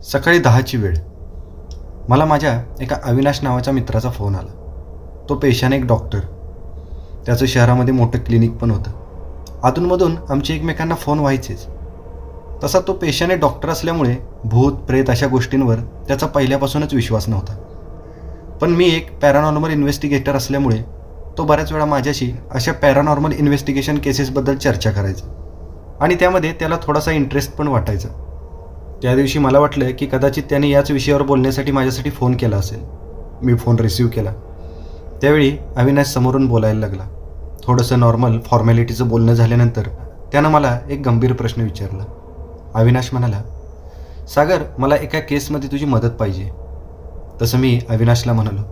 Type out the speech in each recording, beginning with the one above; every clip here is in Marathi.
सकाळी 10ची वेळ. मला माझ्या एका अविनाश नावाच्या मित्राचा फोन आला. तो पेशाने एक डॉक्टर. त्याचं शहरामध्ये मोठं क्लिनिक पण होतं. अधूनमधून आमचे एकमेकांना फोन व्हायचेच. तसा तो पेशाने डॉक्टर असल्यामुळे भूत प्रेत अशा गोष्टींवर त्याचा पहिल्यापासूनच विश्वास नव्हता. पण मी एक पॅरानॉर्मल इन्व्हेस्टिगेटर असल्यामुळे तो बऱ्याच वेळा माझ्याशी अशा पॅरानॉर्मल इन्व्हेस्टिगेशन केसेसबद्दल चर्चा करायचा आणि त्यामध्ये त्याला थोडासा इंटरेस्ट पण वाटायचा. त्या दिवशी मला वाटलं की कदाचित त्याने याच विषयावर बोलण्यासाठी माझ्यासाठी फोन केला असेल. मी फोन रिसीव्ह केला. त्यावेळी अविनाश समोरून बोलायला लागला. थोडंसं नॉर्मल फॉर्मॅलिटीचं बोलणं झाल्यानंतर त्यानं मला एक गंभीर प्रश्न विचारला. अविनाश म्हणाला, सागर, मला एका केसमध्ये तुझी मदत पाहिजे. तसं मी अविनाशला म्हणालो,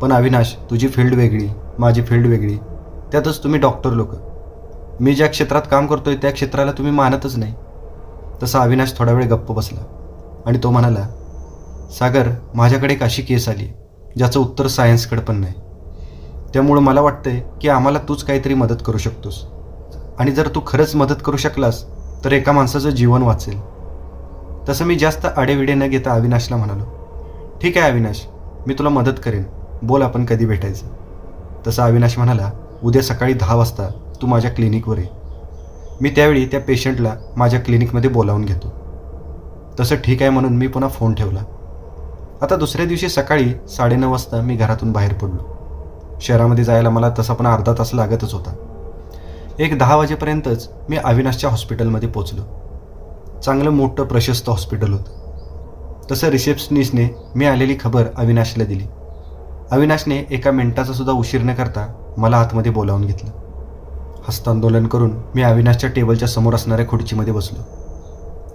पण अविनाश, तुझी फील्ड वेगळी, माझी फील्ड वेगळी, त्यातच तुम्ही डॉक्टर लोक. मी ज्या क्षेत्रात काम करतोय त्या क्षेत्राला तुम्ही मानतच नाही. तसा अविनाश थोडा वेळ गप्प बसला आणि तो म्हणाला, सागर, माझ्याकडे एक अशी केस आली ज्याचं उत्तर सायन्सकडे पण नाही. त्यामुळं मला वाटतंय की आम्हाला तूच काहीतरी मदत करू शकतोस आणि जर तू खरंच मदत करू शकलास तर एका माणसाचं जीवन वाचेल. तसं मी जास्त आडेविडे न घेता अविनाशला म्हणालो, ठीक आहे अविनाश, मी तुला मदत करेन. बोल, आपण कधी भेटायचं. तसा अविनाश म्हणाला, उद्या सकाळी 10 वाजता तू माझ्या क्लिनिकवर ये. मी त्यावेळी त्या पेशंटला माझ्या क्लिनिकमध्ये बोलावून घेतो. तसं ठीक आहे म्हणून मी पुन्हा फोन ठेवला. आता दुसऱ्या दिवशी सकाळी 9:30 वाजता मी घरातून बाहेर पडलो. शहरामध्ये जायला मला तसा पण अर्धा तास लागतच होता. 10 वाजेपर्यंतच मी अविनाशच्या हॉस्पिटलमध्ये पोचलो. चांगलं मोठं प्रशस्त हॉस्पिटल होतं. तसं रिसेप्शनिस्टने मी आलेली खबर अविनाशला दिली. अविनाशने एका मिनिटाचा सुद्धा उशीर न करता मला आतमध्ये बोलावून घेतलं. हस्तांदोलन करून मी अविनाशच्या टेबलच्या समोर असणाऱ्या खुर्चीमध्ये बसलो.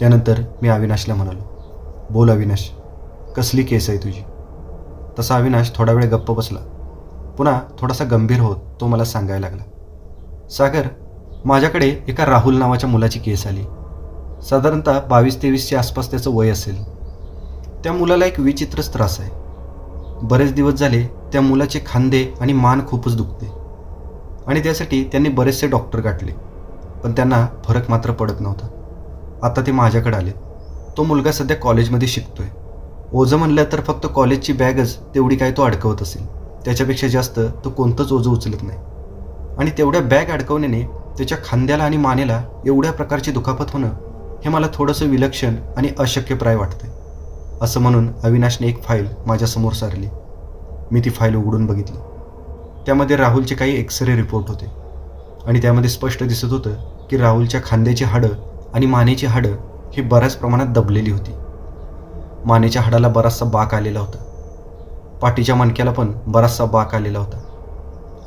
त्यानंतर मी अविनाशला म्हणालो, बोल अविनाश, कसली केस आहे तुझी? तसा अविनाश थोडा वेळ गप्प बसला. पुन्हा थोडासा गंभीर होत तो मला सांगायला लागला, सागर, माझ्याकडे एका राहुल नावाच्या मुलाची केस आली. साधारणतः 22-23च्या आसपास त्याचं वय असेल. त्या मुलाला एक विचित्रच त्रास आहे. बरेच दिवस झाले त्या मुलाचे खांदे आणि मान खूपच दुखते आणि त्यासाठी त्यांनी बरेचसे डॉक्टर गाठले, पण त्यांना फरक मात्र पडत नव्हता. आता ते माझ्याकडे आले. तो मुलगा सध्या कॉलेजमध्ये शिकतोय. ओझं म्हणलं तर फक्त कॉलेजची बॅगच तेवढी काय तो अडकवत असेल. त्याच्यापेक्षा जास्त तो कोणतंच ओझं उचलत नाही. आणि तेवढ्या बॅग अडकवण्याने त्याच्या खांद्याला आणि मानेला एवढ्या प्रकारची दुखापत होणं हे मला थोडंसं विलक्षण आणि अशक्यप्राय वाटतंय. असं म्हणून अविनाशने एक फाईल माझ्यासमोर सारली. मी ती फाईल उघडून बघितली. त्यामध्ये राहुलचे काही एक्सरे रिपोर्ट होते आणि त्यामध्ये स्पष्ट दिसत होतं की राहुलच्या खांद्याची हाडं आणि मानेची हाडं ही बऱ्याच प्रमाणात दबलेली होती. मानेच्या हाडाला बराचसा बाक आलेला होता. पाठीच्या मणक्याला पण बराचसा बाक आलेला होता.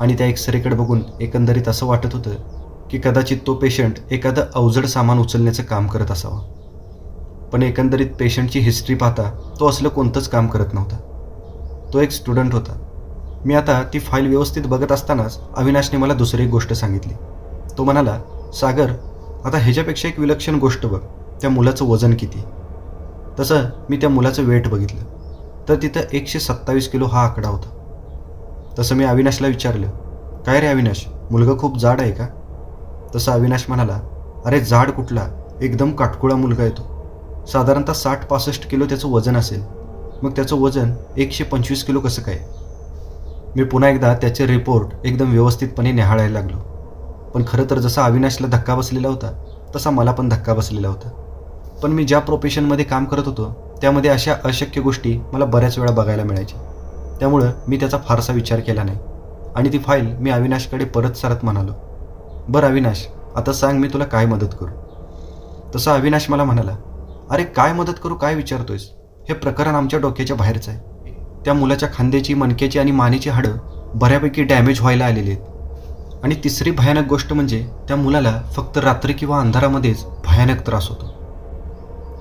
आणि त्या एक्सरेकडे बघून एकंदरीत असं वाटत होतं की कदाचित तो पेशंट एखादं अवजड सामान उचलण्याचं काम करत असावा. पण एकंदरीत पेशंटची हिस्ट्री पाहता तो असलं कोणतंच काम करत नव्हता. तो एक स्टुडंट होता. मी आता ती फाईल व्यवस्थित बघत असतानाच अविनाशने मला दुसरी एक गोष्ट सांगितली. तो म्हणाला, सागर, आता ह्याच्यापेक्षा एक विलक्षण गोष्ट बघ, त्या मुलाचं वजन किती? तसं मी त्या मुलाचं वेट बघितलं तर तिथं 127 किलो हा आकडा होता. तसं मी अविनाशला विचारलं, काय रे अविनाश, मुलगा खूप जाड आहे का? तसं अविनाश म्हणाला, अरे जाड कुठला, एकदम काटकुळा मुलगा येतो. साधारणतः 60-65 किलो त्याचं वजन असेल. मग त्याचं वजन 125 किलो कसं काय? मी पुन्हा एकदा त्याचे रिपोर्ट एकदम व्यवस्थितपणे निहाळायला लागलो. पण खरं तर जसा अविनाशला धक्का बसलेला होता तसा मला पण धक्का बसलेला होता. पण मी ज्या प्रोफेशनमध्ये काम करत होतो त्यामध्ये अशा अशक्य गोष्टी मला बऱ्याच वेळा बघायला मिळायच्या. त्यामुळं मी त्याचा फारसा विचार केला नाही आणि ती फाईल मी अविनाशकडे परत सारत म्हणालो, बरं अविनाश, आता सांग, मी तुला काय मदत करू? तसा अविनाश मला म्हणाला, अरे काय मदत करू, काय विचारतोयस? हे प्रकरण आमच्या डोक्याच्या बाहेरचं आहे. त्या मुलाच्या खांद्याची, मणक्याची आणि मानेची हाडं बऱ्यापैकी डॅमेज व्हायला आलेली आहेत. आणि तिसरी भयानक गोष्ट म्हणजे त्या मुलाला फक्त रात्री किंवा अंधारामध्येच भयानक त्रास होतो.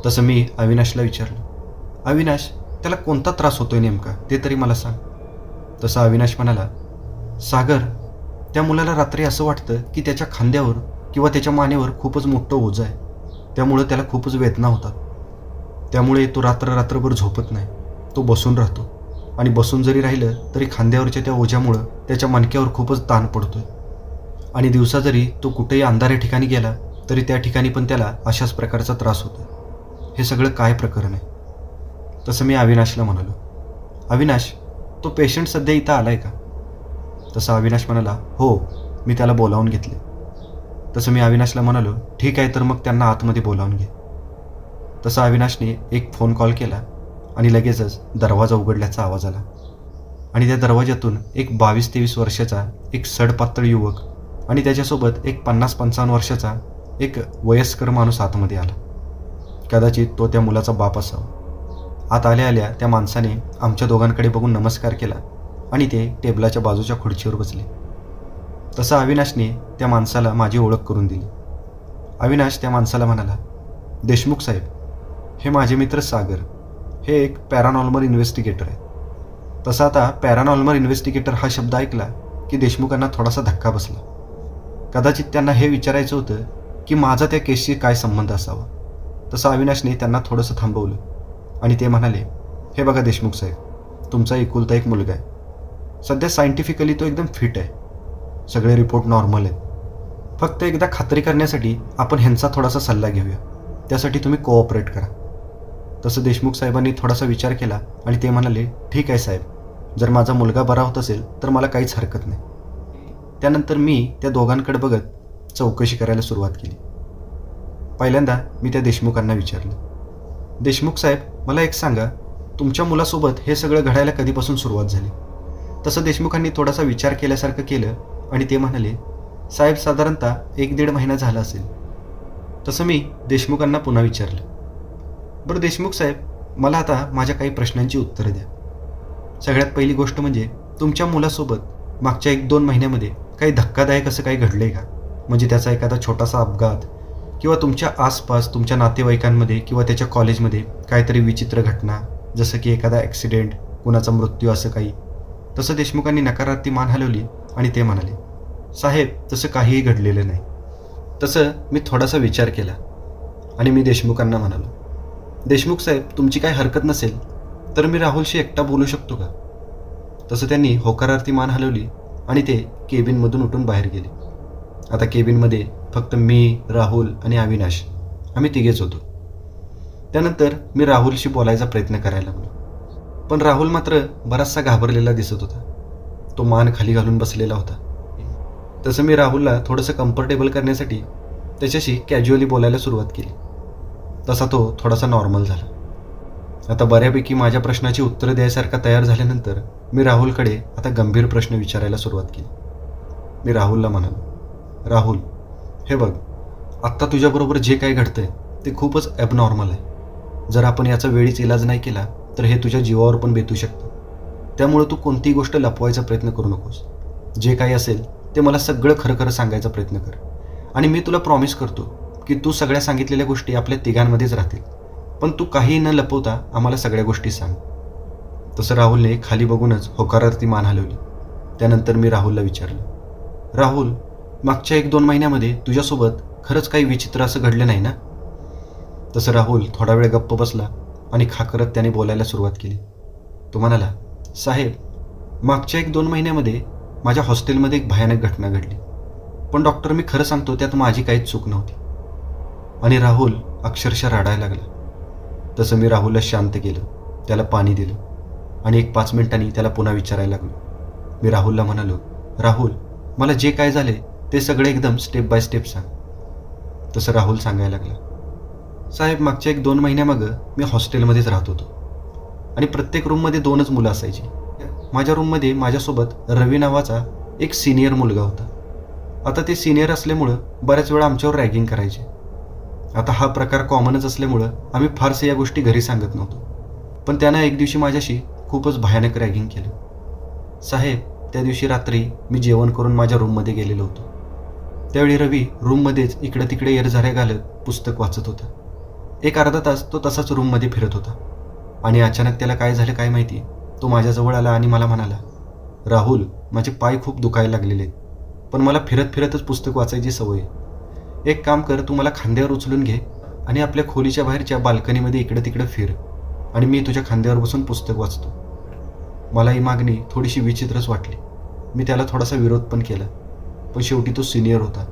तसं मी अविनाशला विचारलं, अविनाश, त्याला कोणता त्रास होतोय नेमका ते तरी मला सांग. तसा अविनाश म्हणाला, सागर, त्या मुलाला रात्री असं वाटतं की त्याच्या खांद्यावर किंवा त्याच्या मानेवर खूपच मोठं ओझं आहे. त्यामुळं त्याला खूपच वेदना होतात. त्यामुळे तो रात्रभर झोपत नाही. तो बसून राहतो आणि बसून जरी राहिलं तरी खांद्यावरच्या त्या ओझ्यामुळं त्याच्या मणक्यावर खूपच ताण पडतोय. आणि दिवसा जरी तो कुठेही अंधाऱ्या ठिकाणी गेला तरी त्या ठिकाणी पण त्याला अशाच प्रकारचा त्रास होतो. हे सगळं काय प्रकरण आहे? तसं मी अविनाशला म्हणालो, अविनाश, तो पेशंट सध्या इथं आलाय का? तसं अविनाश म्हणाला, हो, मी त्याला बोलावून घेतले. तसं मी अविनाशला म्हणालो, ठीक आहे, तर मग त्यांना आतमध्ये बोलावून घे. तसं अविनाशने एक फोन कॉल केला आणि लगेचच दरवाजा उघडल्याचा आवाज आला आणि त्या दरवाज्यातून एक 22-23 वर्षाचा एक सडपातळ युवक आणि त्याच्यासोबत एक 50-55 वर्षाचा एक वयस्कर माणूस आतमध्ये आला. कदाचित तो त्या मुलाचा बाप असावा. आत आल्या आल्या त्या माणसाने आमच्या दोघांकडे बघून नमस्कार केला आणि ते टेबलाच्या बाजूच्या खुर्चीवर बसले. तसं अविनाशने त्या माणसाला माझी ओळख करून दिली. अविनाश त्या माणसाला म्हणाला, देशमुख साहेब, हे माझे मित्र सागर, हे एक पॅरानॉर्मल इन्व्हेस्टिगेटर आहे. तसा आता पॅरानॉर्मल इन्व्हेस्टिगेटर हा शब्द ऐकला की देशमुखांना थोडासा धक्का बसला. कदाचित त्यांना हे विचारायचं होतं की माझा त्या केसशी काय संबंध असावा. तसं अविनाशने त्यांना थोडंसं थांबवलं आणि ते म्हणाले, हे बघा देशमुख साहेब, तुमचा एकुलता एक मुलगा आहे. सध्या सायंटिफिकली तो एकदम फिट आहे, सगळे रिपोर्ट नॉर्मल आहेत. फक्त एकदा खात्री करण्यासाठी आपण ह्यांचा थोडासा सल्ला घेऊया, त्यासाठी तुम्ही कोऑपरेट करा. तसं देशमुख साहेबांनी थोडासा विचार केला आणि ते म्हणाले, ठीक आहे साहेब, जर माझा मुलगा बरा होत असेल तर मला काहीच हरकत नाही. त्यानंतर मी त्या दोघांकडे बघत चौकशी करायला सुरुवात केली. पहिल्यांदा मी त्या देशमुखांना विचारलं, देशमुख साहेब, मला एक सांगा, तुमच्या मुलासोबत हे सगळं घडायला कधीपासून सुरुवात झाली? तसं देशमुखांनी थोडासा विचार केल्यासारखं केलं आणि ते म्हणाले, साहेब, साधारणतः 1-1.5 महिना झाला असेल. तसं मी देशमुखांना पुन्हा विचारलं, बरं देशमुख साहेब, मला आता माझ्या काही प्रश्नांची उत्तरं द्या. सगळ्यात पहिली गोष्ट म्हणजे तुमच्या मुलासोबत मागच्या 1-2 महिन्यामध्ये काही धक्कादायक असं काही घडलं आहे का? म्हणजे त्याचा एखादा छोटासा अपघात किंवा तुमच्या आसपास तुमच्या नातेवाईकांमध्ये किंवा त्याच्या कॉलेजमध्ये काहीतरी विचित्र घटना, जसं की एखादा ॲक्सिडेंट, कुणाचा मृत्यू, असं काही? तसं देशमुखांनी नकारार्थी मान हलवली आणि ते म्हणाले, साहेब, तसं काहीही घडलेलं नाही. तसं मी थोडासा विचार केला आणि मी देशमुखांना म्हणालो, देशमुख साहेब, तुमची काही हरकत नसेल तर मी राहुलशी एकटा बोलू शकतो का? तसं त्यांनी होकारार्थी मान हलवली आणि ते केबिनमधून उठून बाहेर गेले. आता केबिनमध्ये फक्त मी, राहुल आणि अविनाश, आम्ही तिघेच होतो. त्यानंतर मी राहुलशी बोलायचा प्रयत्न करायला लागलो, पण राहुल मात्र बराचसा घाबरलेला दिसत होता. तो मान खाली घालून बसलेला होता. तसं मी राहुलला थोडंसं कम्फर्टेबल करण्यासाठी त्याच्याशी कॅज्युअली बोलायला सुरुवात केली. तसा तो थोडासा नॉर्मल झाला. आता बऱ्यापैकी माझ्या प्रश्नाची उत्तरं द्यायसारखा तयार झाल्यानंतर मी राहुलकडे आता गंभीर प्रश्न विचारायला सुरुवात केली. मी राहुलला म्हणालो, राहुल, हे बघ, आत्ता तुझ्याबरोबर जे काही घडतंय ते खूपच ॲबनॉर्मल आहे. जर आपण याचा वेळीच इलाज नाही केला तर हे तुझ्या जीवावर पण बेतू शकतं. त्यामुळे तू कोणतीही गोष्ट लपवायचा प्रयत्न करू नकोस. जे काही असेल ते मला सगळं खरं खरं सांगायचा प्रयत्न कर आणि मी तुला प्रॉमिस करतो की तू सगळ्या सांगितलेल्या गोष्टी आपल्या तिघांमध्येच राहतील. पण तू काहीही न लपवता आम्हाला सगळ्या गोष्टी सांग. तसं राहुलने खाली बघूनच होकारार्थी मान हलवली. त्यानंतर मी राहुलला विचारलं, राहुल, मागच्या 1-2 महिन्यामध्ये तुझ्यासोबत खरंच काही विचित्र असं घडलं नाही ना? तसं राहुल थोडा वेळ गप्प बसला आणि खाकरत त्याने बोलायला सुरुवात केली. तो म्हणाला, साहेब, मागच्या 1-2 महिन्यामध्ये माझ्या हॉस्टेलमध्ये एक भयानक घटना घडली. पण डॉक्टर, मी खरं सांगतो, त्यात माझी काहीच चूक नव्हती. आणि राहुल अक्षरशः रडायला लागला. तसं मी राहुलला शांत केलं, त्याला पाणी दिलं आणि एक 5 मिनिटांनी त्याला पुन्हा विचारायला लागलो. मी राहुलला म्हणालो, राहुल, मला जे काय झाले ते सगळे एकदम स्टेप बाय स्टेप सांग. तसं राहुल सांगायला लागला, साहेब, मागच्या 1-2 महिन्यामागं मी हॉस्टेलमध्येच राहत होतो आणि प्रत्येक रूममध्ये 2च मुलं असायची. माझ्या रूममध्ये माझ्यासोबत रवी नावाचा एक सिनियर मुलगा होता. आता ते सिनियर असल्यामुळं बऱ्याच वेळा आमच्यावर रॅगिंग करायचे. आता हा प्रकार कॉमनच असल्यामुळं आम्ही फारसे या गोष्टी घरी सांगत नव्हतो. पण त्यानं एक दिवशी माझ्याशी खूपच भयानक रॅगिंग केलं. साहेब, त्या दिवशी रात्री मी जेवण करून माझ्या रूममध्ये गेलेलो होतो. त्यावेळी रवी रूममध्येच इकडं तिकडे येरझाऱ्या घालत पुस्तक वाचत होता. एक अर्धा तास तो तसाच रूममध्ये फिरत होता आणि अचानक त्याला काय झालं काय माहिती, तो माझ्याजवळ आला आणि मला म्हणाला, राहुल, माझे पाय खूप दुखायला लागलेले आहेत, पण मला फिरत फिरतच पुस्तक वाचायची सवय आहे. एक काम कर, तू मला खांद्यावर उचलून घे आणि आपल्या खोलीच्या बाहेरच्या बाल्कनीमध्ये इकडं तिकडं फिर आणि मी तुझ्या खांद्यावर बसून पुस्तक वाचतो. मला ही मागणी थोडीशी विचित्रच वाटली. मी त्याला थोडासा विरोध पण केला, पण शेवटी तो सिनियर होता,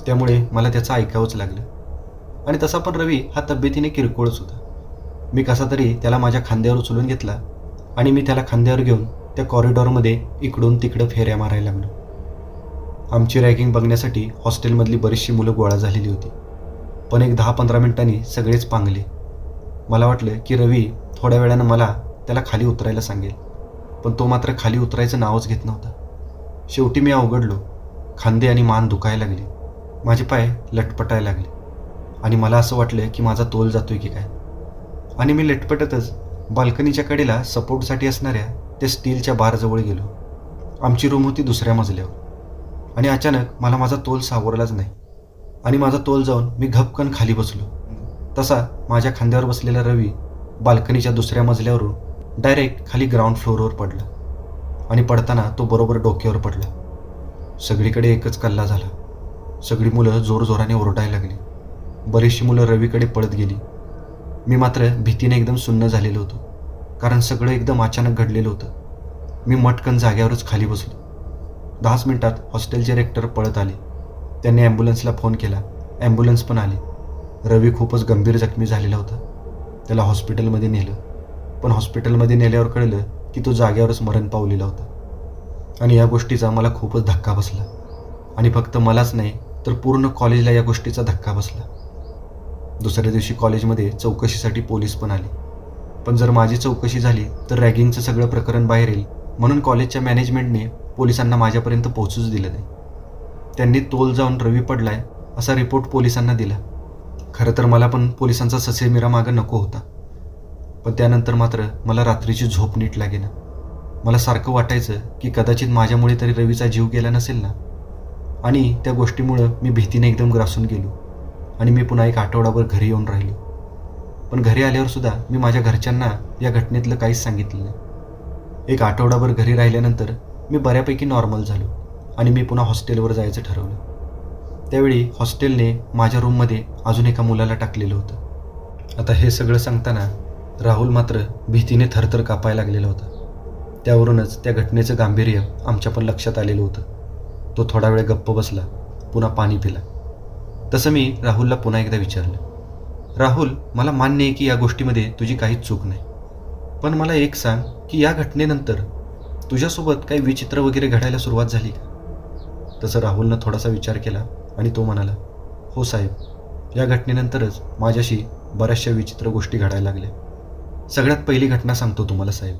त्यामुळे मला त्याचं ऐकावंच लागलं. आणि तसा पण रवी हा तब्येतीने किरकोळच होता. मी कसा तरी त्याला माझ्या खांद्यावर उचलून घेतला आणि मी त्याला खांद्यावर घेऊन त्या कॉरिडॉरमध्ये इकडून तिकडं फेऱ्या मारायला लागलो. आमची रॅगिंग बघण्यासाठी हॉस्टेलमधली बरीचशी मुलं गोळा झालेली होती. पण एक 10-15 मिनिटांनी सगळेच पांगले. मला वाटलं की रवी थोड्या वेळानं मला त्याला खाली उतरायला सांगेल, पण तो मात्र खाली उतरायचं नावच घेत नव्हता. शेवटी मी अवघडलो. खांदे आणि मान दुखायला लागले, माझे पाय लटपटायला लागले आणि मला असं वाटलं की माझा तोल जातोय की काय. आणि मी लटपटतच बाल्कनीच्या कडेला सपोर्टसाठी असणाऱ्या त्या स्टीलच्या बारजवळ गेलो. आमची रूम होती दुसऱ्या मजल्यावर आणि अचानक मला माझा तोल सावरलाच नाही आणि माझा तोल जाऊन मी घपकन खाली बसलो. तसा माझ्या खांद्यावर बसलेला रवी बाल्कनीच्या दुसऱ्या मजल्यावरून डायरेक्ट खाली ग्राउंड फ्लोअरवर पडला आणि पडताना तो बरोबर डोक्यावर पडला. सगळीकडे एकच कल्ला झाला. सगळी मुलं जोरजोराने ओरडायला लागली. बरीचशी मुलं रवीकडे पळत गेली. मी मात्र भीतीने एकदम सुन्न झालेलो होतो, कारण सगळं एकदम अचानक घडलेलं होतं. मी मटकन जाग्यावरच खाली बसलो. 10 मिनिटात हॉस्टेलचे रेक्टर पळत आले. त्यांनी ॲम्ब्युलन्सला फोन केला. ॲम्ब्युलन्स पण आली. रवी खूपच गंभीर जखमी झालेला होता. त्याला हॉस्पिटलमध्ये नेलं, पण हॉस्पिटलमध्ये नेल्यावर कळलं की तो जाग्यावरच मरण पावलेला होता. आणि या गोष्टीचा मला खूपच धक्का बसला आणि फक्त मलाच नाही तर पूर्ण कॉलेजला या गोष्टीचा धक्का बसला. दुसऱ्या दिवशी कॉलेजमध्ये चौकशीसाठी पोलीस पण आले. पण जर माझी चौकशी झाली तर रॅगिंगचं सगळं प्रकरण बाहेर येईल, म्हणून कॉलेजच्या मॅनेजमेंटने पोलिसांना माझ्यापर्यंत पोहोचूच दिलं नाही. त्यांनी तोल जाऊन रवी पडलाय असा रिपोर्ट पोलिसांना दिला. खरं तर मला पण पोलिसांचा ससेमिरा मागं नको होता, पण त्यानंतर मात्र मला रात्रीची झोप नीट लागेना. मला सारखं वाटायचं की कदाचित माझ्यामुळे तरी रवीचा जीव गेला नसेल ना. आणि त्या गोष्टीमुळं मी भीतीने एकदम ग्रासून गेलो आणि मी पुन्हा एक आठवडाभर घरी येऊन राहिलो. पण घरी आल्यावर सुद्धा मी माझ्या घरच्यांना या घटनेतलं काहीच सांगितलं नाही. एक आठवडाभर घरी राहिल्यानंतर मी बऱ्यापैकी नॉर्मल झालो आणि मी पुन्हा हॉस्टेलवर जायचं ठरवलं. त्यावेळी हॉस्टेलने माझ्या रूममध्ये अजून एका मुलाला टाकलेलं होतं. आता हे सगळं सांगताना राहुल मात्र भीतीने थरथर कापायला लागलेला होता. त्यावरूनच त्या घटनेचं गांभीर्य आमच्या पण लक्षात आलेलं होतं. तो थोडा वेळ गप्प बसला, पुन्हा पाणी पिला. तसं मी राहुलला पुन्हा एकदा विचारलं, राहुल, मला मान्य आहे की या गोष्टीमध्ये तुझी काहीच चूक नाही, पण मला एक सांग की या घटनेनंतर तुझ्यासोबत काही विचित्र वगैरे घडायला सुरुवात झाली का? तसं राहुलनं थोडासा विचार केला आणि तो म्हणाला, हो साहेब, या घटनेनंतरच माझ्याशी बऱ्याचशा विचित्र गोष्टी घडायला लागल्या. सगळ्यात पहिली घटना सांगतो तुम्हाला साहेब.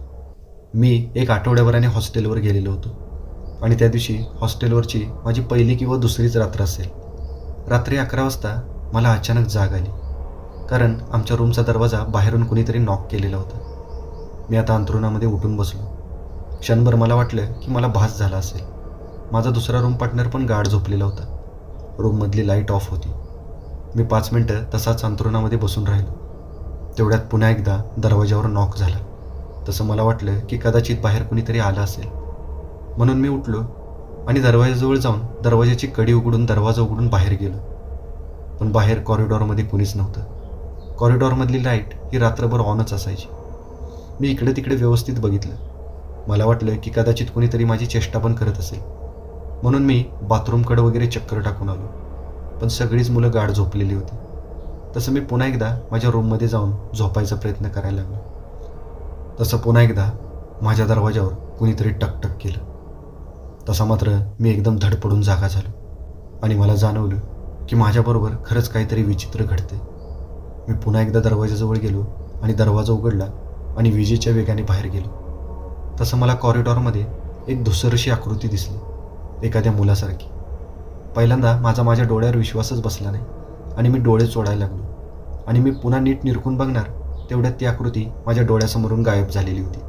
मी एक आठवड्याभराने हॉस्टेलवर गेलेलो होतो आणि त्या दिवशी हॉस्टेलवरची माझी पहिली किंवा दुसरीच रात्र असेल. रात्री 11 वाजता मला अचानक जाग आली, कारण आमच्या रूमचा दरवाजा बाहेरून कुणीतरी नॉक केलेला होता. मी आता अंथरुणामध्ये उठून बसलो. क्षणभर मला वाटलं की मला भास झाला असेल. माझा दुसरा रूम पार्टनर पण गाढ झोपलेला होता. रूममधली लाईट ऑफ होती. मी 5 मिनटं तसाच अंथरुणामध्ये बसून राहिलो. तेवढ्यात पुन्हा एकदा दरवाजावर नॉक झाला. तसं मला वाटलं की कदाचित बाहेर कुणीतरी आलं असेल, म्हणून मी उठलो आणि दरवाजाजवळ जाऊन दरवाजाची कडी उघडून दरवाजा उघडून बाहेर गेलो. पण बाहेर कॉरिडॉरमध्ये कुणीच नव्हतं. कॉरिडॉरमधली लाईट ही रात्रभर ऑनच असायची. मी इकडे तिकडे व्यवस्थित बघितलं. मला वाटलं की कदाचित कुणीतरी माझी चेष्टा पण करत असेल, म्हणून मी बाथरूमकडे वगैरे चक्कर टाकून आलो. पण सगळीच मुलं गाढ झोपलेली होती. तसं मी पुन्हा एकदा माझ्या रूममध्ये जाऊन झोपायचा प्रयत्न करायला लागलो. तसं पुन्हा एकदा माझ्या दरवाजावर कुणीतरी टकटक केलं. तसा मात्र मी एकदम धडपडून जागा झालो आणि मला जाणवलं की माझ्याबरोबर खरंच काहीतरी विचित्र घडते. मी पुन्हा एकदा दरवाजाजवळ गेलो आणि दरवाजा उघडला आणि विजेच्या वेगाने बाहेर गेलो. तसं मला कॉरिडॉरमध्ये एक धुसरशी आकृती दिसली, एखाद्या मुलासारखी. पहिल्यांदा माझ्या डोळ्यावर विश्वासच बसला नाही आणि मी डोळे चोळायला लागलो आणि मी पुन्हा नीट निरखून बघणार तेवढ्यात ती आकृती माझ्या डोळ्यासमोरून गायब झालेली होती.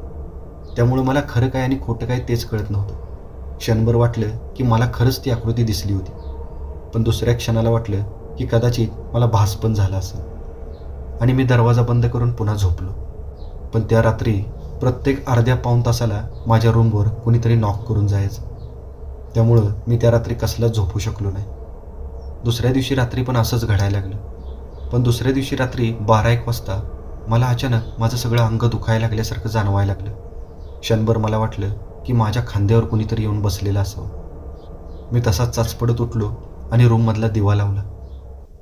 त्यामुळे मला खरं काय आणि खोटं काय तेच कळत नव्हतं. क्षणभर वाटलं की मला खरंच ती आकृती दिसली होती, पण दुसऱ्या क्षणाला वाटलं की कदाचित मला भास पण झाला असेल आणि मी दरवाजा बंद करून पुन्हा झोपलो. पण त्या रात्री प्रत्येक अर्ध्या पाऊण तासाला माझ्या रूमवर कुणीतरी नॉक करून जायचं. त्यामुळं मी त्या रात्री कसलाच झोपू शकलो नाही. दुसऱ्या दिवशी रात्री पण असंच घडायला लागलं. पण दुसऱ्या दिवशी रात्री 12-1 वाजता मला अचानक माझं सगळं अंग दुखायला लागल्यासारखं जाणवायला लागलं. क्षणभर मला वाटलं की माझ्या खांद्यावर कुणीतरी येऊन बसलेलं असावं. मी तसाच चाचपडत उठलो आणि रूममधला दिवा लावला.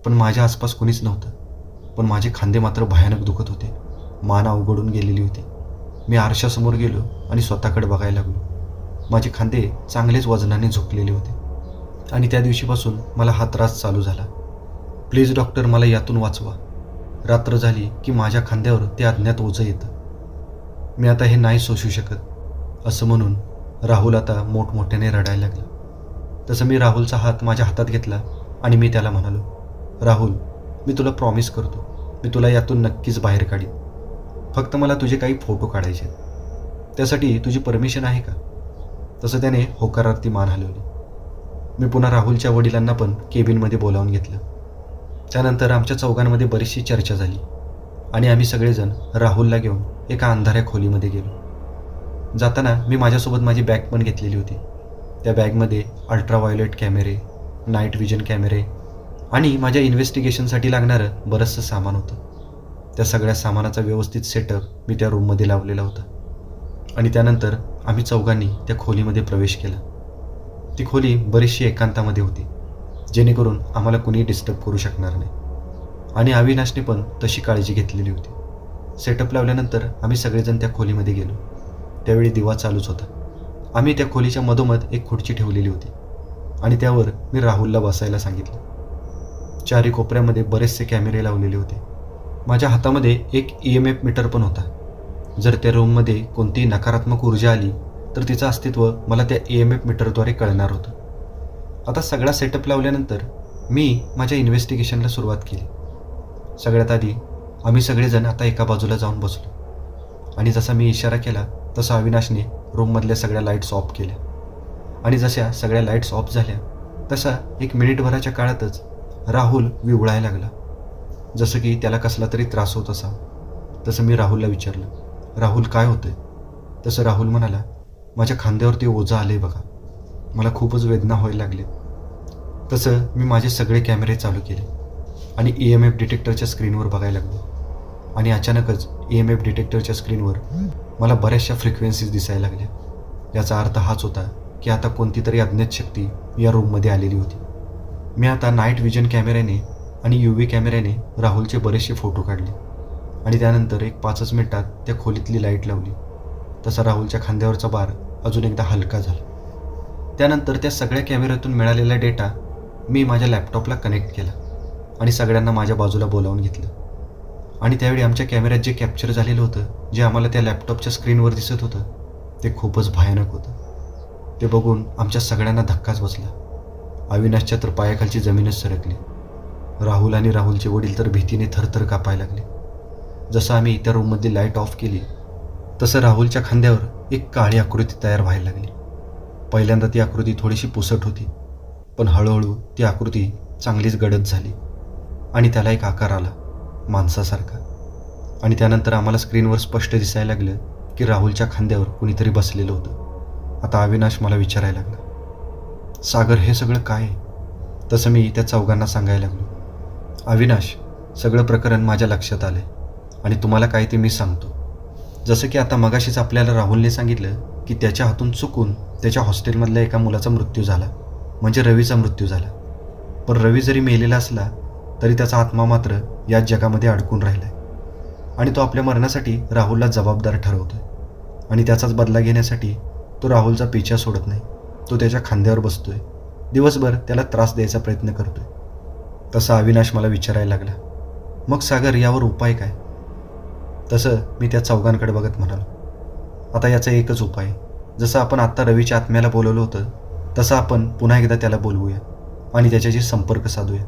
पण माझ्या आसपास कुणीच नव्हतं. पण माझे खांदे मात्र भयानक दुखत होते मान अवघडून गेलेली होती. मी आरशासमोर गेलो आणि स्वतःकडे बघायला लागलो. माझे खांदे चांगलेच वजनाने झुकलेले होते आणि त्या दिवशीपासून मला हा त्रास चालू झाला. प्लीज डॉक्टर, मला यातून वाचवा. रात्र झाली की माझ्या खांद्यावर ते अज्ञात ओझं येतं. मी आता हे नाही सोसू शकत, असं म्हणून राहुल आता मोठमोठ्याने रडायला लागला. तसं मी राहुलचा हात माझ्या हातात घेतला आणि मी त्याला म्हणालो, राहुल, मी तुला प्रॉमिस करतो, मी तुला यातून नक्कीच बाहेर काढीन. फक्त मला तुझे काही फोटो काढायचे, त्यासाठी तुझी परमिशन आहे का? तसं त्याने होकारार्थी मान हलवली. मी पुन्हा राहुलच्या वडिलांना पण केबिनमध्ये बोलावून घेतलं. त्यानंतर आमच्या चौघांमध्ये बरीचशी चर्चा झाली आणि आम्ही सगळेजण राहुलला घेऊन एका अंधाऱ्या खोलीमध्ये गेलो. जाताना मी माझ्यासोबत माझी बॅग पण घेतलेली होती. त्या बॅगमध्ये अल्ट्राव्हायोलेट कॅमेरे, नाईट विजन कॅमेरे आणि माझ्या इन्व्हेस्टिगेशनसाठी लागणारं बरंचसं सामान होतं. त्या सगळ्या सामानाचा व्यवस्थित सेटअप मी त्या रूममध्ये लावलेला होता आणि त्यानंतर आम्ही चौघांनी त्या खोलीमध्ये प्रवेश केला. ती खोली बरीचशी एकांतामध्ये होती, जेणेकरून आम्हाला कुणी डिस्टर्ब करू शकणार नाही आणि अविनाशने पण तशी काळजी घेतलेली होती. सेटअप लावल्यानंतर आम्ही सगळेजण त्या खोलीमध्ये गेलो. त्यावेळी दिवा चालूच होता. आम्ही त्या खोलीच्या मधोमध एक खुर्ची ठेवलेली होती आणि त्यावर मी राहुलला बसायला सांगितलं. चारी कोपऱ्यामध्ये बरेचसे कॅमेरे लावलेले होते. माझ्या हातामध्ये एक EMF मीटर पण होता. जर त्या रूममध्ये कोणतीही नकारात्मक ऊर्जा आली तर तिचं अस्तित्व मला त्या EMF मीटरद्वारे कळणार होतं. आता सगळा सेटअप लावल्यानंतर मी माझ्या इन्व्हेस्टिगेशनला सुरुवात केली. सगळ्यात आधी आम्ही सगळेजण आता एका बाजूला जाऊन बसलो आणि जसा मी इशारा केला तसा अविनाशने रूममधल्या सगळ्या लाईट्स ऑफ केल्या आणि जशा सगळ्या लाईट्स ऑफ झाल्या तसा 1 मिनिटभराच्या काळातच राहुल विवळायला लागला, जसं की त्याला कसला तरी त्रास होत असा. तसं मी राहुलला विचारलं, राहुल काय होतंय? तसं राहुल म्हणाला, माझ्या खांद्यावर ते ओझं आलंय बघा, मला खूपच वेदना व्हायला लागली. तसं मी माझे सगळे कॅमेरे चालू केले आणि EMF डिटेक्टरच्या स्क्रीनवर बघायला लागलो आणि अचानकच EMF डिटेक्टरच्या स्क्रीनवर मला बऱ्याचशा फ्रिक्वेन्सीज दिसायला लागल्या. याचा अर्थ हाच होता की आता कोणती तरी अज्ञात शक्ती या रूममध्ये आलेली होती. मी आता नाईट विजन कॅमेऱ्याने आणि UV कॅमेऱ्याने राहुलचे बरेचसे फोटो काढले आणि त्यानंतर एक 5 मिनिटात त्या खोलीतली लाईट लावली. तसा राहुलच्या खांद्यावरचा भार अजून एकदा हलका झाला. त्यानंतर त्या सगळ्या कॅमेऱ्यातून मिळालेला डेटा मी माझ्या लॅपटॉपला कनेक्ट केला आणि सगळ्यांना माझ्या बाजूला बोलावून घेतलं आणि त्यावेळी आमच्या कॅमेऱ्यात जे कॅप्चर झालेलं होतं, जे आम्हाला त्या लॅपटॉपच्या स्क्रीनवर दिसत होतं, ते खूपच भयानक होतं. ते बघून आमच्या सगळ्यांना धक्काच बसला. अविनाशच्या तर पायाखालची जमीनच सरकली. राहुल आणि राहुलचे वडील तर भीतीने थरथर कापायला लागले. जसं आम्ही त्या रूममधली लाईट ऑफ केली तसं राहुलच्या खांद्यावर एक काळी आकृती तयार व्हायला लागली. पहिल्यांदा ती आकृती थोडीशी पुसट होती, पण हळूहळू ती आकृती चांगलीच गडद झाली आणि त्याला एक आकार आला माणसासारखा. आणि त्यानंतर आम्हाला स्क्रीनवर स्पष्ट दिसायला लागलं की राहुलच्या खांद्यावर कुणीतरी बसलेलं होतं. आता अविनाश मला विचारायला लागला, सागर, हे सगळं काय आहे? तसं मी त्या चौघांना सांगायला लागलो, अविनाश, सगळं प्रकरण माझ्या लक्षात आलंय आणि तुम्हाला काय ते मी सांगतो. जसं की आता मगाशीच आपल्याला राहुलने सांगितलं की त्याच्या हातून चुकून त्याच्या हॉस्टेलमधल्या एका मुलाचा मृत्यू झाला, म्हणजे रवीचा मृत्यू झाला. पण रवी जरी मेलेला असला तरी त्याचा आत्मा मात्र याच जगामध्ये अडकून राहिला आहे आणि तो आपल्या मरणासाठी राहुलला जबाबदार ठरवतोय आणि त्याचाच बदला घेण्यासाठी तो राहुलचा पिछा सोडत नाही. तो त्याच्या खांद्यावर बसतोय, दिवसभर त्याला त्रास द्यायचा प्रयत्न करतोय. तसा अविनाश मला विचारायला लागला, मग सागर, यावर उपाय काय? तसं मी त्या चौघांकडे बघत म्हणालो, आता याचा एकच उपाय. जसं आपण आत्ता रवीच्या आत्म्याला बोलवलं होतं तसं आपण पुन्हा एकदा त्याला बोलवूया आणि त्याच्याशी संपर्क साधूया.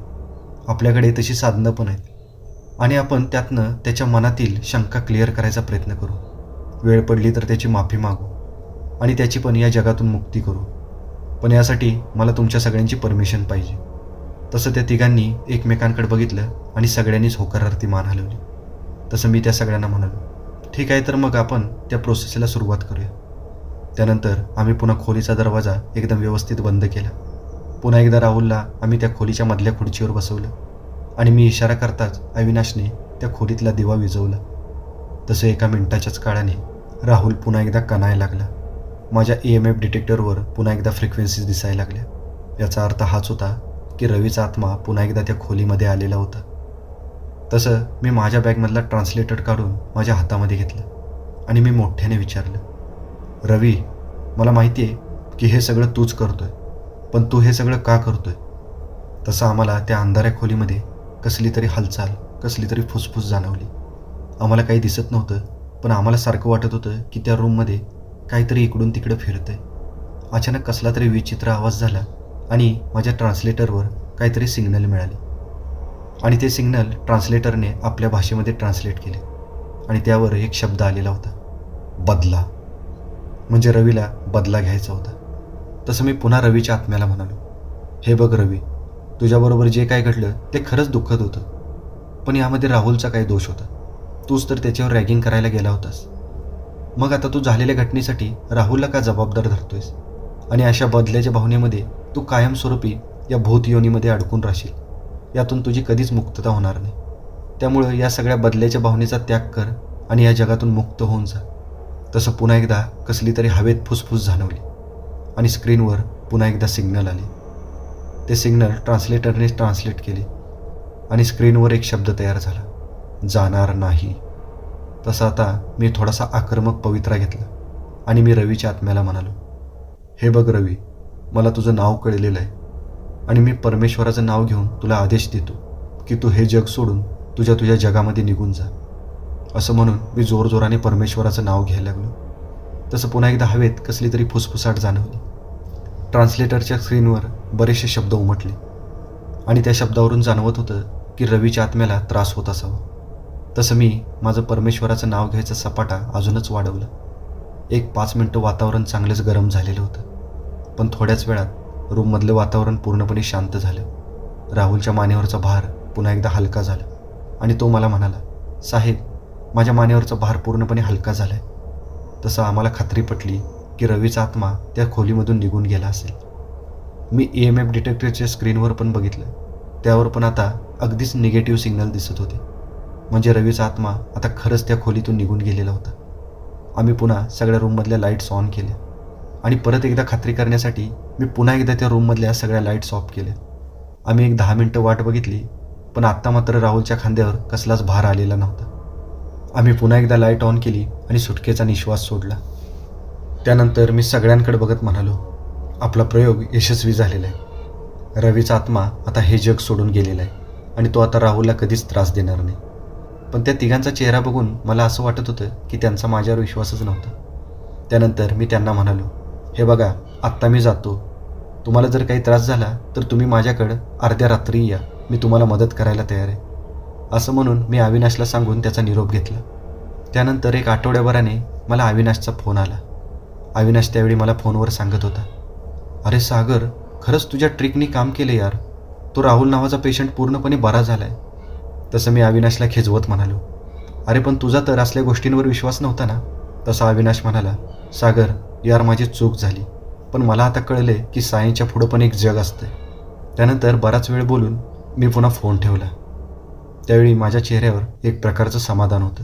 आपल्याकडे तशी साधनं पण आहेत आणि आपण त्यातनं त्याच्या मनातील शंका क्लिअर करायचा प्रयत्न करू. वेळ पडली तर त्याची माफी मागू आणि त्याची पण या जगातून मुक्ती करू. पण यासाठी मला तुमच्या सगळ्यांची परमिशन पाहिजे. तसं त्या तिघांनी एकमेकांकडे बघितलं आणि सगळ्यांनीच होकारार्थी मान हलवली. तसं मी त्या सगळ्यांना म्हणालो, ठीक आहे, तर मग आपण त्या प्रोसेसला सुरुवात करूया. त्यानंतर आम्ही पुन्हा खोलीचा दरवाजा एकदम व्यवस्थित बंद केला. पुन्हा एकदा राहुलला आम्ही त्या खोलीच्या मधल्या खुर्चीवर बसवलं आणि मी इशारा करताच अविनाशने त्या खोलीतला दिवा विझवला. तसं 1 मिनिटाच्याच काळाने राहुल पुन्हा एकदा कणायला लागला. माझ्या EMF डिटेक्टरवर पुन्हा एकदा फ्रिक्वेन्सीज दिसायला लागल्या. याचा अर्थ हाच होता की रवीचा आत्मा पुन्हा एकदा त्या खोलीमध्ये आलेला होता. तसं मी माझ्या बॅगमधला ट्रान्सलेटर काढून माझ्या हातामध्ये घेतलं आणि मी मोठ्याने विचारलं, रवी, मला माहिती आहे की हे सगळं तूच करतोय, पण तू हे सगळं का करतोय? तसं आम्हाला त्या अंधाऱ्या खोलीमध्ये कसली तरी हालचाल, कसली तरी फुसफुस जाणवली. आम्हाला काही दिसत नव्हतं, पण आम्हाला सारखं वाटत होतं की त्या रूममध्ये काहीतरी इकडून तिकडं फिरतंय. अचानक कसला तरी विचित्र आवाज झाला आणि माझ्या ट्रान्सलेटरवर काहीतरी सिग्नल मिळाले आणि ते सिग्नल ट्रान्सलेटरने आपल्या भाषेमध्ये ट्रान्सलेट केले आणि त्यावर एक शब्द आलेला होता, बदला. म्हणजे रवीला बदला घ्यायचा होता. तसं मी पुन्हा रवीच्या आत्म्याला म्हणालो, हे बघ रवी, तुझ्याबरोबर जे काय घडलं ते खरंच दुःखद होतं, पण यामध्ये राहुलचा काही दोष होता. तूच तर त्याच्यावर रॅगिंग करायला गेला होतास. मग आता तू झालेल्या घटनेसाठी राहुलला का जबाबदार धरतोयस? आणि अशा बदल्याच्या भावनेमध्ये तू कायमस्वरूपी या भूत योनीमध्ये अडकून राहशील. यातून तुझी कधीच मुक्तता होणार नाही. त्यामुळं या सगळ्या बदल्याच्या भावनेचा त्याग कर आणि या जगातून मुक्त होऊन जा. तसं पुन्हा एकदा कसली तरी हवेत फुसफुस जाणवली आणि स्क्रीनवर पुन्हा एकदा सिग्नल आले. ते सिग्नल ट्रान्सलेटरने ट्रान्सलेट केले आणि स्क्रीनवर एक शब्द तयार झाला, जाणार नाही. तसं आता मी थोडासा आक्रमक पवित्रा घेतला आणि मी रवीच्या आत्म्याला म्हणालो, हे बघ रवी, मला तुझं नाव कळलेलं आहे आणि मी परमेश्वराचं नाव घेऊन तुला आदेश देतो की तू हे जग सोडून तुझ्या जगामध्ये निघून जा. असं म्हणून मी जोरजोराने परमेश्वराचं नाव घ्यायला लागलो. तसं पुन्हा एकदा हवेत कसली तरी फुसफुसाट जाणवली. ट्रान्सलेटरच्या स्क्रीनवर बरेचसे शब्द उमटले आणि त्या शब्दावरून जाणवत होतं की रवीच्या आत्म्याला त्रास होत असावा. तसं मी माझं परमेश्वराचं नाव घ्यायचा सपाटा अजूनच वाढवलं. 5 मिनटं वातावरण चांगलंच गरम झालेलं होतं, पण थोड्याच वेळात रूममधलं वातावरण पूर्णपणे शांत झालं. राहुलच्या मानेवरचा भार पुन्हा एकदा हलका झाला आणि तो मला म्हणाला, साहेब, माझ्या मानेवरचा भार पूर्णपणे हलका झाला आहे. तसं आम्हाला खात्री पटली की रवीचा आत्मा त्या खोलीमधून निघून गेला असेल. मी EMF डिटेक्टरच्या स्क्रीनवर पण बघितलं, त्यावर पण आता अगदीच निगेटिव्ह सिग्नल दिसत होते. म्हणजे रवीचा आत्मा आता खरंच त्या खोलीतून निघून गेलेला होता. आम्ही पुन्हा सगळ्या रूममधल्या लाईट्स ऑन केल्या आणि परत एकदा खात्री करण्यासाठी मी पुन्हा एकदा त्या रूममधल्या सगळ्या लाईट्स ऑफ केल्या. आम्ही 10 मिनटं वाट बघितली, पण आत्ता मात्र राहुलच्या खांद्यावर कसलाच भार आलेला नव्हता. आम्ही पुन्हा एकदा लाईट ऑन केली आणि सुटकेचा निश्वास सोडला. त्यानंतर मी सगळ्यांकडे बघत म्हणालो, आपला प्रयोग यशस्वी झालेला आहे. रवीचा आत्मा आता हे जग सोडून गेलेला आहे आणि तो आता राहुलला कधीच त्रास देणार नाही. पण त्या तिघांचा चेहरा बघून मला असं वाटत होतं की त्यांचा माझ्यावर विश्वासच नव्हता. त्यानंतर मी त्यांना म्हणालो, हे बघा, आत्ता मी जातो. तुम्हाला जर काही त्रास झाला तर तुम्ही माझ्याकडं अर्ध्या रात्री या, मी तुम्हाला मदत करायला तयार आहे. असं म्हणून मी अविनाशला सांगून त्याचा निरोप घेतला. त्यानंतर 1 आठवड्याभराने मला अविनाशचा फोन आला. अविनाश त्यावेळी मला फोनवर सांगत होता, अरे सागर, खरंच तुझ्या ट्रिकनी काम केले यार. तो राहुल नावाचा पेशंट पूर्णपणे बरा झाला आहे. तसं मी अविनाशला खिजवत म्हणालो, अरे पण तुझा तर असल्या गोष्टींवर विश्वास नव्हता ना. तसा अविनाश म्हणाला, सागर यार, माझी चूक झाली, पण मला आता कळले की सायन्सच्या पुढं पण एक जग असतं. त्यानंतर बराच वेळ बोलून मी पुन्हा फोन ठेवला. त्यावेळी माझ्या चेहऱ्यावर एक प्रकारचं समाधान होतं.